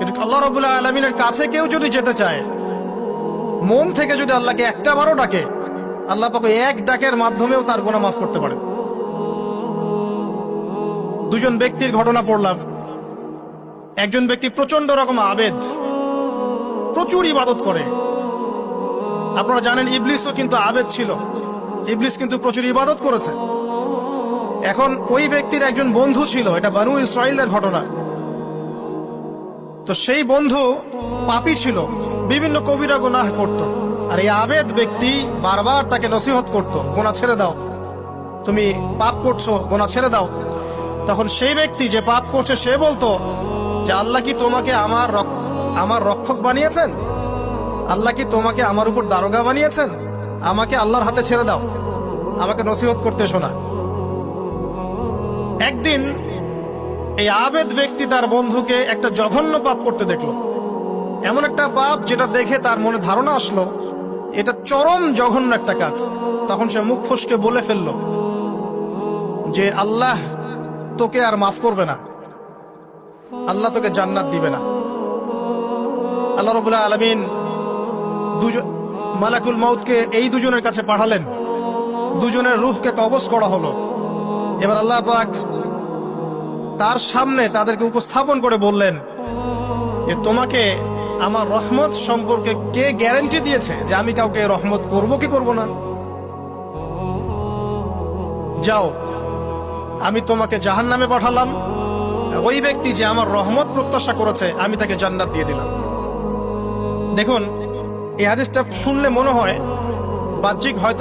কিন্তু আল্লাহ রাব্বুল আলামিনের কাছে কেউ যদি যেতে চায়, মন থেকে যদি আল্লাহকে একটা বারও ডাকে, আল্লাহ পাক এক ডাকের মাধ্যমেও তার গুনাহ মাফ করতে পারে। দুজন ব্যক্তির ঘটনা পড়লাম। একজন ব্যক্তি প্রচন্ড রকম আবেদ, প্রচুর ইবাদত করে। আপনারা জানেন ইবলিসও কিন্তু আবেদ ছিল, ইবলিস কিন্তু প্রচুর ইবাদত করেছে। এখন ওই ব্যক্তির একজন বন্ধু ছিল, এটা বানু ইসরাইলের ঘটনা। তো সেই বন্ধু পাপী ছিল, বিভিন্ন কবিরা গুনাহ করত। আর এই আবেদ ব্যক্তি বারবার তাকে নসিহত করত, গুনাহ ছেড়ে দাও, তুমি পাপ করছো, গুনাহ ছেড়ে দাও। তখন সেই ব্যক্তি যে পাপ করছে সে বলতো যে আল্লাহ কি তোমাকে আমার রক্ষক বানিয়েছেন? আল্লাহ কি তোমাকে আমার উপর দারোগা বানিয়েছেন? আমাকে আল্লাহর হাতে ছেড়ে দাও, আমাকে নসিহত করতে শোনা। একদিন এই আবেদ ব্যক্তি তার বন্ধুকে একটা জঘন্য পাপ করতে দেখলো, এমন একটা পাপ যেটা দেখে তার মনে ধারণা আসলো এটা চরম জঘন্য একটা কাজ। তখন সে মুখ ফসকে বলে ফেললো যে আল্লাহ তোকে আর মাফ করবে না, আল্লাহ তোকে জান্নাত দিবে না। আল্লাহ রাব্বুল আলামিন মালাকুল মাউতকে এই দুজনের কাছে পাঠালেন, দুজনের রূহকে কবজ করা হলো। এবার আল্লাহ পাক তার সামনে তাদেরকে উপস্থাপন করে বললেন যে তোমাকে আমার রহমত সম্পর্কে কে গ্যারান্টি দিয়েছে যে আমি কাউকে রহমত করব কি করব না? যাও, আমি তোমাকে জাহান্নামে পাঠালাম, ওই ব্যক্তি যে আমার রহমত প্রত্যাশা করেছে আমি তাকে জান্নাত দিয়ে দিলাম। দেখুন, এই হাদিসটা শুনলে মনে হয় বাহ্যিক হয়তো